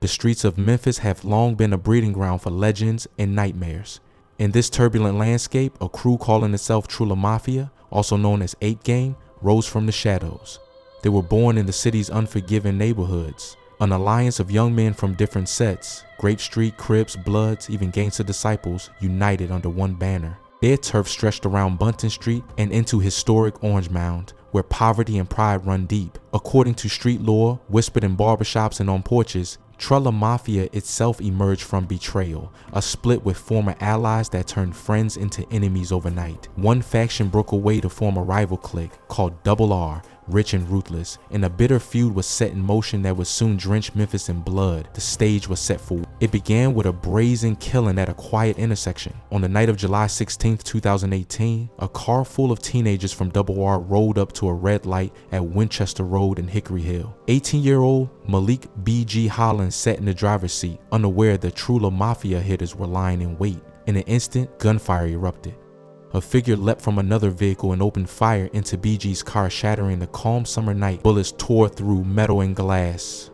The streets of Memphis have long been a breeding ground for legends and nightmares. In this turbulent landscape, a crew calling itself Trulla Mafia, also known as Ape Gang, rose from the shadows. They were born in the city's unforgiving neighborhoods, an alliance of young men from different sets, Grape Street Crips, Bloods, even Gangster Disciples, united under one banner. Their turf stretched around Buntyn Street and into historic Orange Mound, where poverty and pride run deep. According to street lore, whispered in barbershops and on porches, Trulla Mafia itself emerged from betrayal, a split with former allies that turned friends into enemies overnight. One faction broke away to form a rival clique called R, Rich and Ruthless, and a bitter feud was set in motion that would soon drench Memphis in blood. The stage was set for war. It began with a brazen killing at a quiet intersection. On the night of July 16, 2018, a car full of teenagers from R rolled up to a red light at Winchester Road in Hickory Hill. 18-year-old Malik B.G. Hollins sat in the driver's seat, unaware the Trulla Mafia hitters were lying in wait. In an instant, gunfire erupted. A figure leapt from another vehicle and opened fire into BG's car, shattering the calm summer night. Bullets tore through metal and glass.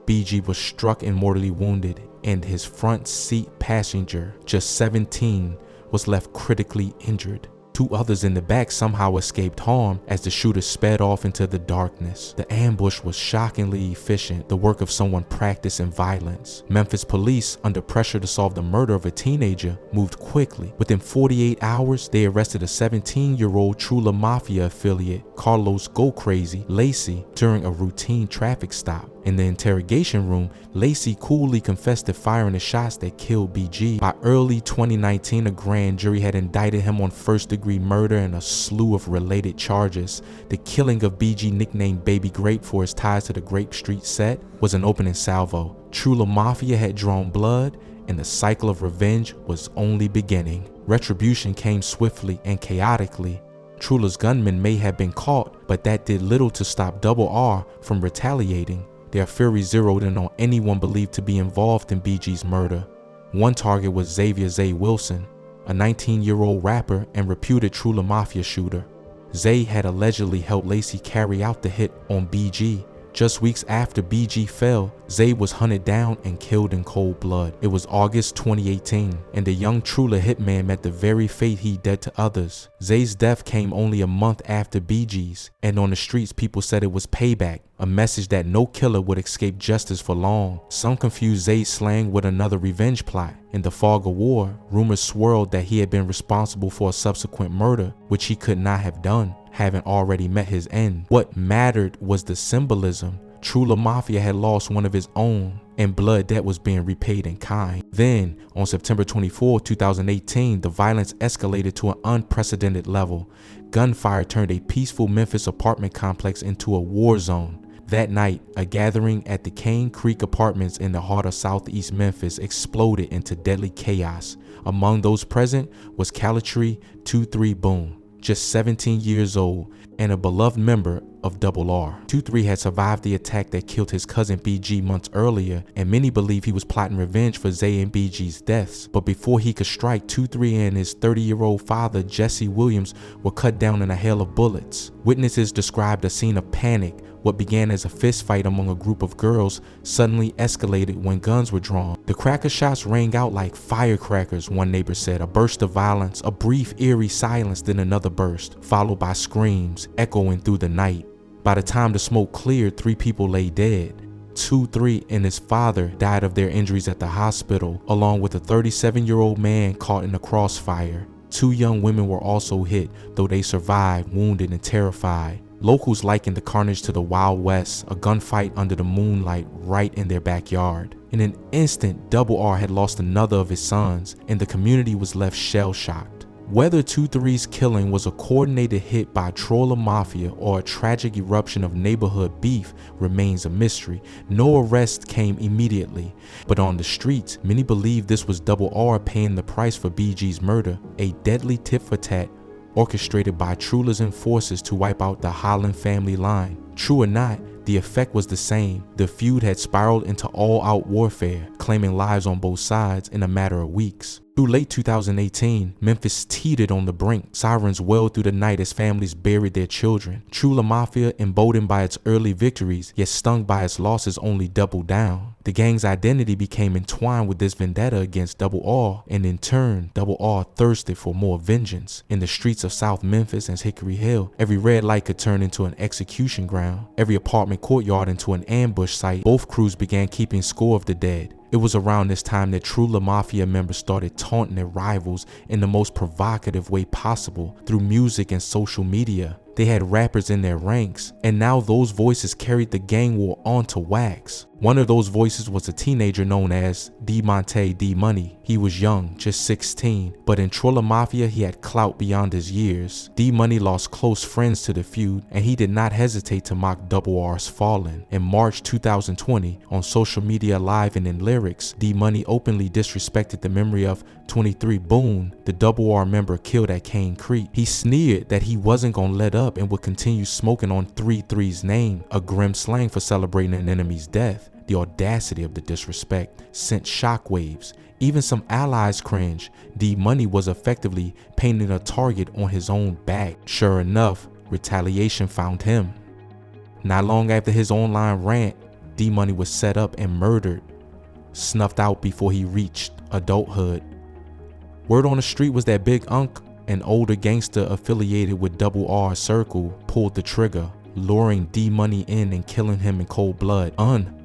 BG was struck and mortally wounded, and his front seat passenger, just 17, was left critically injured. Two others in the back somehow escaped harm as the shooter sped off into the darkness. The ambush was shockingly efficient, the work of someone practiced in violence. Memphis police, under pressure to solve the murder of a teenager, moved quickly. Within 48 hours, they arrested a 17-year-old Trulla Mafia affiliate, Carlos Go Crazy Lacey, during a routine traffic stop. In the interrogation room, Lacey coolly confessed to firing the shots that killed BG. By early 2019, a grand jury had indicted him on first-degree murder and a slew of related charges. The killing of BG, nicknamed Baby Grape for his ties to the Grape Street set, was an opening salvo. Trulla Mafia had drawn blood, and the cycle of revenge was only beginning. Retribution came swiftly and chaotically. Trulla's gunmen may have been caught, but that did little to stop R from retaliating. Their fury zeroed in on anyone believed to be involved in BG's murder. One target was Xavier Zay Wilson, a 19-year-old rapper and reputed Trulla Mafia shooter. Zay had allegedly helped Lacey carry out the hit on BG. Just weeks after BG fell, Zay was hunted down and killed in cold blood. It was August 2018, and the young Trulla hitman met the very fate he dead to others. Zay's death came only a month after BG's, and on the streets people said it was payback, a message that no killer would escape justice for long. Some confused Zay's slaying with another revenge plot. In the fog of war, rumors swirled that he had been responsible for a subsequent murder, which he could not have done, having already met his end. What mattered was the symbolism. Trulla Mafia had lost one of his own, and blood debt was being repaid in kind. Then, on September 24, 2018, the violence escalated to an unprecedented level. Gunfire turned a peaceful Memphis apartment complex into a war zone. That night, a gathering at the Cane Creek Apartments in the heart of southeast Memphis exploded into deadly chaos. Among those present was Calitri 23 Boom, just 17 years old, and a beloved member of R. 23 had survived the attack that killed his cousin BG months earlier, and many believe he was plotting revenge for Zay and BG's deaths. But before he could strike, 23 and his 30-year-old father, Jesse Williams, were cut down in a hail of bullets. Witnesses described a scene of panic. What began as a fist fight among a group of girls suddenly escalated when guns were drawn. The cracker shots rang out like firecrackers, one neighbor said. A burst of violence, a brief eerie silence, then another burst, followed by screams echoing through the night. By the time the smoke cleared, 3 people lay dead. 23 and his father died of their injuries at the hospital, along with a 37-year-old man caught in the crossfire. 2 young women were also hit, though they survived, wounded and terrified. Locals likened the carnage to the Wild West, a gunfight under the moonlight right in their backyard. In an instant, R had lost another of his sons, and the community was left shell-shocked. Whether 23's killing was a coordinated hit by Trulla Mafia or a tragic eruption of neighborhood beef remains a mystery. No arrest came immediately, but on the streets, many believe this was R paying the price for BG's murder, a deadly tit-for-tat orchestrated by Trulla's enforcers to wipe out the Holland family line. True or not, the effect was the same. The feud had spiraled into all-out warfare, claiming lives on both sides in a matter of weeks. Through late 2018, Memphis teetered on the brink. Sirens wailed through the night as families buried their children. Trulla Mafia, emboldened by its early victories, yet stung by its losses, only doubled down. The gang's identity became entwined with this vendetta against Double R, and in turn, Double R thirsted for more vengeance. In the streets of South Memphis and Hickory Hill, every red light could turn into an execution ground, every apartment courtyard into an ambush site. Both crews began keeping score of the dead. It was around this time that Trulla Mafia members started taunting their rivals in the most provocative way possible through music and social media. They had rappers in their ranks, and now those voices carried the gang war onto wax. One of those voices was a teenager known as D-Monte D-Money. He was young, just 16, but in Trulla Mafia he had clout beyond his years. D-Money lost close friends to the feud, and he did not hesitate to mock Double R's fallen. In March 2020, on social media live and in lyrics, D-Money openly disrespected the memory of 23 Boone, the Double R member killed at Cane Creek. He sneered that he wasn't gonna let up and would continue smoking on 3-3's name, a grim slang for celebrating an enemy's death. The audacity of the disrespect sent shockwaves. Even some allies cringed. D-Money was effectively painting a target on his own back. Sure enough, retaliation found him. Not long after his online rant, D-Money was set up and murdered, snuffed out before he reached adulthood. Word on the street was that Big Unc, an older gangster affiliated with Double R's circle, pulled the trigger, luring D-Money in and killing him in cold blood.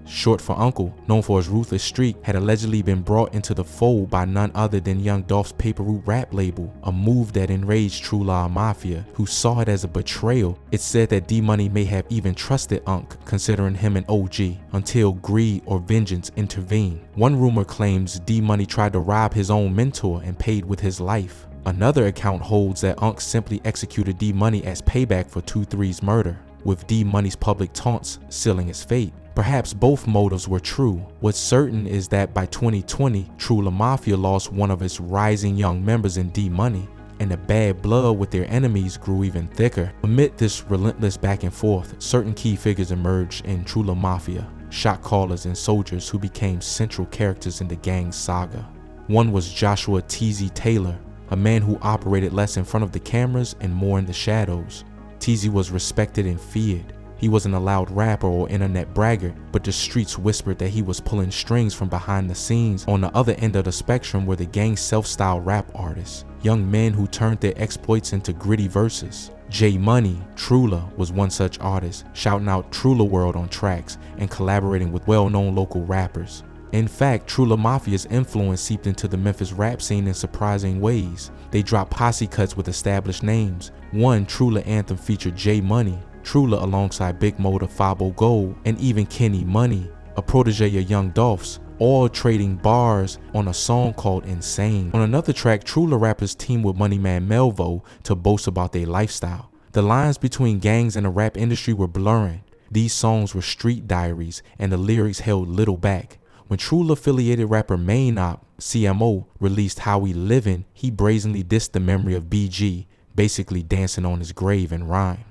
Short for Uncle, known for his ruthless streak, had allegedly been brought into the fold by none other than Young Dolph's Paper Route rap label, a move that enraged Trulla Mafia, who saw it as a betrayal. It's said that D-Money may have even trusted Unc, considering him an OG, until greed or vengeance intervened. One rumor claims D-Money tried to rob his own mentor and paid with his life. Another account holds that Unc simply executed D-Money as payback for 2-3's murder, with D-Money's public taunts sealing his fate. Perhaps both motives were true. What's certain is that by 2020, Trulla Mafia lost one of its rising young members in D-Money, and the bad blood with their enemies grew even thicker. Amid this relentless back and forth, certain key figures emerged in Trulla Mafia, shot callers and soldiers who became central characters in the gang's saga. One was Joshua Tezy Taylor, a man who operated less in front of the cameras and more in the shadows. Tezy was respected and feared. He wasn't a loud rapper or internet braggart, but the streets whispered that he was pulling strings from behind the scenes. On the other end of the spectrum were the gang's self-styled rap artists, young men who turned their exploits into gritty verses. J Money, Trula, was one such artist, shouting out Trula World on tracks and collaborating with well-known local rappers. In fact, Trulla Mafia's influence seeped into the Memphis rap scene in surprising ways. They dropped posse cuts with established names. One Trula anthem featured J Money, Trula alongside Big Motor, Fabo Gold, and even Kenny Money, a protege of Young Dolph's, all trading bars on a song called Insane. On another track, Trula rappers teamed with Money Man Melvo to boast about their lifestyle. The lines between gangs and the rap industry were blurring. These songs were street diaries, and the lyrics held little back. When Trula-affiliated rapper Main Op, CMO, released How We Livin', he brazenly dissed the memory of BG, basically dancing on his grave in rhyme.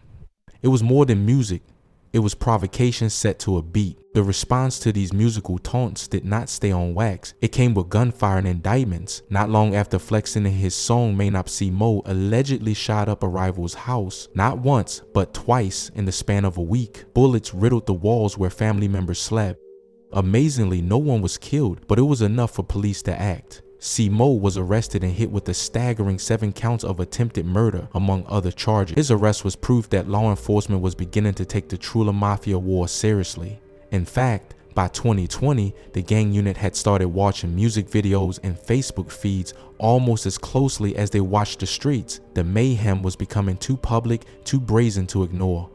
It was more than music. It was provocation set to a beat. The response to these musical taunts did not stay on wax. It came with gunfire and indictments. Not long after flexing in his song, Main Op CMO allegedly shot up a rival's house. Not once, but twice in the span of a week. Bullets riddled the walls where family members slept. Amazingly, no one was killed, but it was enough for police to act. CMO was arrested and hit with a staggering 7 counts of attempted murder, among other charges. His arrest was proof that law enforcement was beginning to take the Trulla Mafia war seriously. In fact, by 2020, the gang unit had started watching music videos and Facebook feeds almost as closely as they watched the streets. The mayhem was becoming too public, too brazen to ignore.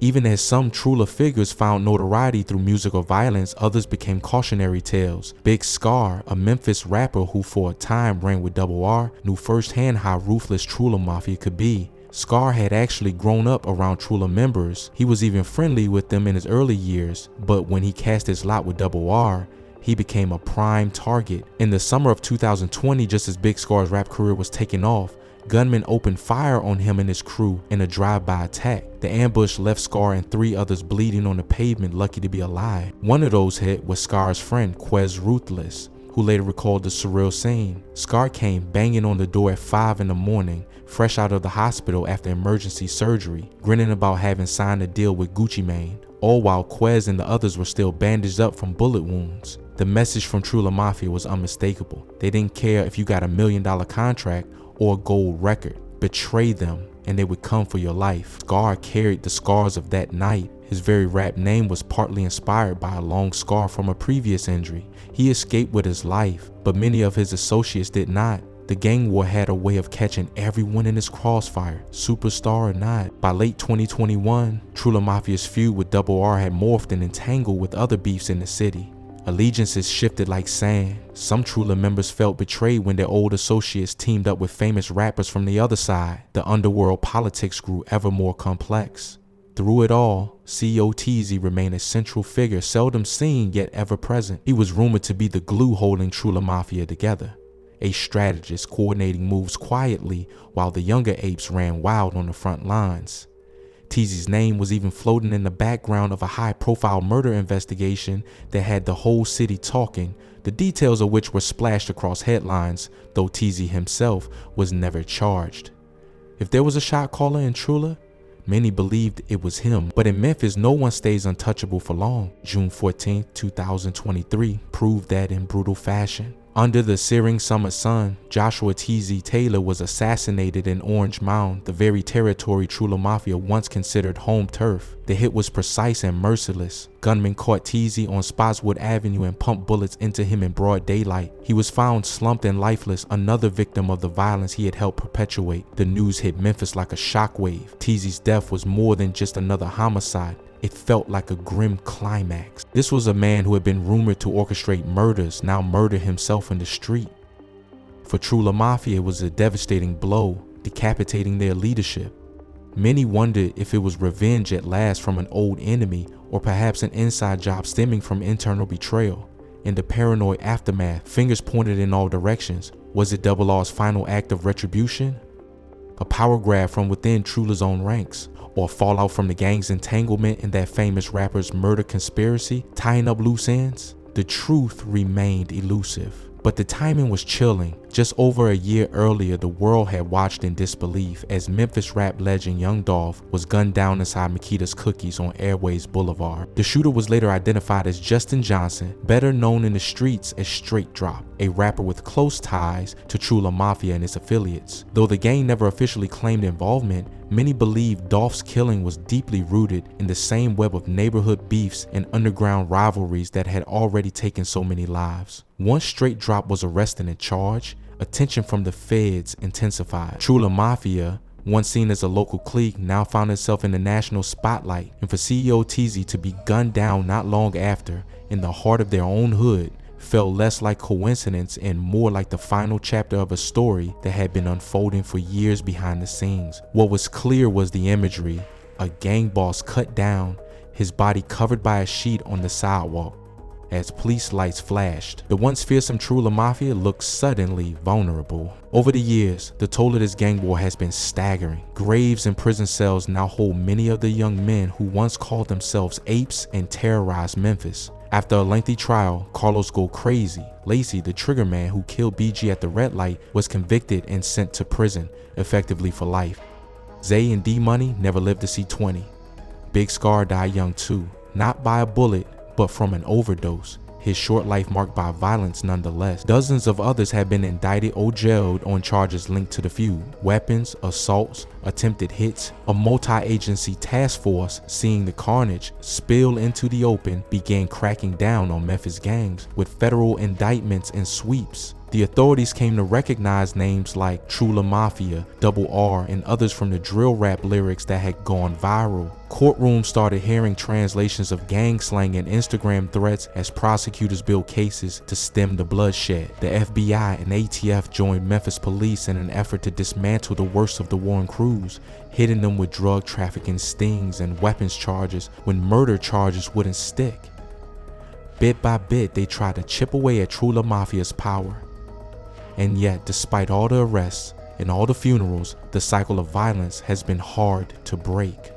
Even as some Trula figures found notoriety through music or violence, others became cautionary tales. Big Scar, a Memphis rapper who for a time ran with Double R, knew firsthand how ruthless Trulla Mafia could be. Scar had actually grown up around Trula members. He was even friendly with them in his early years, but when he cast his lot with Double R, he became a prime target. In the summer of 2020, just as Big Scar's rap career was taking off, gunmen opened fire on him and his crew in a drive-by attack. The ambush left Scar and 3 others bleeding on the pavement, lucky to be alive. One of those hit was Scar's friend, Ruthless, who later recalled the surreal scene. Scar came banging on the door at 5 in the morning, fresh out of the hospital after emergency surgery, grinning about having signed a deal with Gucci Mane, all while Quez and the others were still bandaged up from bullet wounds. The message from Trulla Mafia was unmistakable. They didn't care if you got $1 million contract or a gold record. Betray them and they would come for your life. Scar carried the scars of that night. His very rap name was partly inspired by a long scar from a previous injury. He escaped with his life, but many of his associates did not. The gang war had a way of catching everyone in its crossfire, superstar or not. By late 2021, Trulla Mafia's feud with Double R had morphed and entangled with other beefs in the city. Allegiances shifted like sand. Some Trulla members felt betrayed when their old associates teamed up with famous rappers from the other side. The underworld politics grew ever more complex. Through it all, CEO Tezy remained a central figure, seldom seen yet ever present. He was rumored to be the glue holding Trulla Mafia together, a strategist coordinating moves quietly while the younger apes ran wild on the front lines. Tezy's name was even floating in the background of a high-profile murder investigation that had the whole city talking, the details of which were splashed across headlines, though Tezy himself was never charged. If there was a shot caller in Trulla, many believed it was him, but in Memphis, no one stays untouchable for long. June 14, 2023 proved that in brutal fashion. Under the searing summer sun, Joshua Tezy Taylor was assassinated in Orange Mound, the very territory Trulla Mafia once considered home turf. The hit was precise and merciless. Gunmen caught Tezy on Spotswood Avenue and pumped bullets into him in broad daylight. He was found slumped and lifeless, another victim of the violence he had helped perpetuate. The news hit Memphis like a shockwave. Tezy's death was more than just another homicide. It felt like a grim climax. This was a man who had been rumored to orchestrate murders, now murdered himself in the street. For Trulla Mafia, it was a devastating blow, decapitating their leadership. Many wondered if it was revenge at last from an old enemy, or perhaps an inside job stemming from internal betrayal. In the paranoid aftermath, fingers pointed in all directions. Was it Double R's final act of retribution? A power grab from within Trulla's own ranks? Or fallout from the gang's entanglement in that famous rapper's murder conspiracy, tying up loose ends? The truth remained elusive. But the timing was chilling. Just over a year earlier, the world had watched in disbelief as Memphis rap legend Young Dolph was gunned down inside Makita's Cookies on Airways Boulevard. The shooter was later identified as Justin Johnson, better known in the streets as Straight Drop, a rapper with close ties to Trulla Mafia and its affiliates. Though the gang never officially claimed involvement, many believe Dolph's killing was deeply rooted in the same web of neighborhood beefs and underground rivalries that had already taken so many lives. Once Straight Drop was arrested and charged, attention from the feds intensified. Trulla Mafia, once seen as a local clique, now found itself in the national spotlight, and for CEO Tezy to be gunned down not long after in the heart of their own hood felt less like coincidence and more like the final chapter of a story that had been unfolding for years behind the scenes. What was clear was the imagery: a gang boss cut down, his body covered by a sheet on the sidewalk. As police lights flashed, the once fearsome Trulla Mafia looked suddenly vulnerable. Over the years, the toll of this gang war has been staggering. Graves and prison cells now hold many of the young men who once called themselves apes and terrorized Memphis. After a lengthy trial, Carlos Go Crazy, Lacey, the trigger man who killed BG at the red light, was convicted and sent to prison, effectively for life. Zay and D-Money never lived to see 20. Big Scar died young too, not by a bullet, but from an overdose. His short life marked by violence nonetheless. Dozens of others have been indicted or jailed on charges linked to the feud. Weapons, assaults, attempted hits. A multi-agency task force, seeing the carnage spill into the open, began cracking down on Memphis gangs with federal indictments and sweeps. The authorities came to recognize names like Trulla Mafia, Double R, and others from the drill rap lyrics that had gone viral. Courtrooms started hearing translations of gang slang and Instagram threats as prosecutors built cases to stem the bloodshed. The FBI and ATF joined Memphis police in an effort to dismantle the worst of the warring crews, hitting them with drug trafficking stings and weapons charges when murder charges wouldn't stick. Bit by bit, they tried to chip away at Trulla Mafia's power. And yet, despite all the arrests and all the funerals, the cycle of violence has been hard to break.